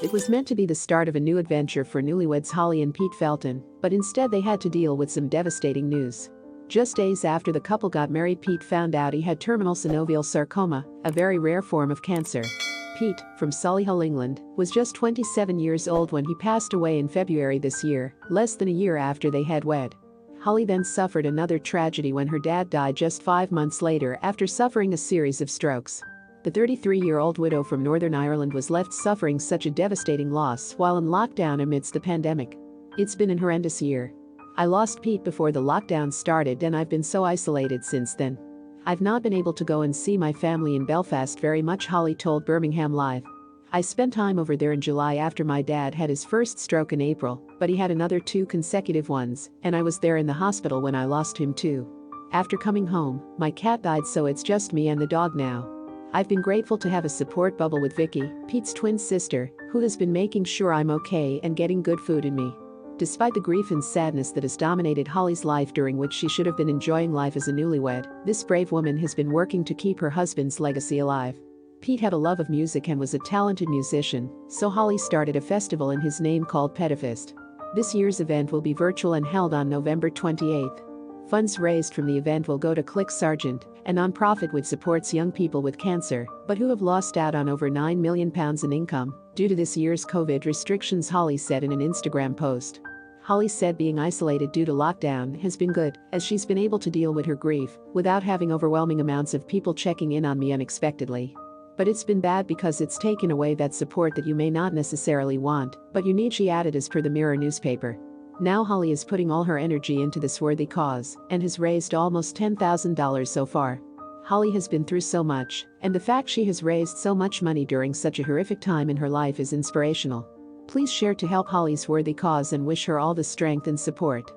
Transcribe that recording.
It was meant to be the start of a new adventure for newlyweds Hollie and Pete Felton, but instead they had to deal with some devastating news. Just days after the couple got married, Pete found out he had terminal synovial sarcoma, a very rare form of cancer. Pete, from Solihull, England, was just 27 years old when he passed away in February this year, less than a year after they had wed. Hollie then suffered another tragedy when her dad died just 5 months later after suffering a series of strokes. The 33-year-old widow from Northern Ireland was left suffering such a devastating loss while in lockdown amidst the pandemic. It's been an horrendous year. I lost Pete before the lockdown started and I've been so isolated since then. I've not been able to go and see my family in Belfast very much, Hollie told Birmingham Live. I spent time over there in July after my dad had his first stroke in April, but he had another 2 consecutive ones, and I was there in the hospital when I lost him too. After coming home, my cat died, so it's just me and the dog now. I've been grateful to have a support bubble with Vicky, Pete's twin sister, who has been making sure I'm okay and getting good food in me. Despite the grief and sadness that has dominated Hollie's life, during which she should have been enjoying life as a newlywed, this brave woman has been working to keep her husband's legacy alive. Pete had a love of music and was a talented musician, so Hollie started a festival in his name called Petafest. This year's event will be virtual and held on November 28th. Funds raised from the event will go to Click Sargent, a non-profit which supports young people with cancer, but who have lost out on over £9 million in income due to this year's COVID restrictions, Hollie said in an Instagram post. Hollie said being isolated due to lockdown has been good, as she's been able to deal with her grief without having overwhelming amounts of people checking in on me unexpectedly. But it's been bad because it's taken away that support that you may not necessarily want, but you need, she added, as per the Mirror newspaper. Now Hollie is putting all her energy into this worthy cause and has raised almost $10,000 so far. Hollie has been through so much, and the fact she has raised so much money during such a horrific time in her life is inspirational. Please share to help Hollie's worthy cause and wish her all the strength and support.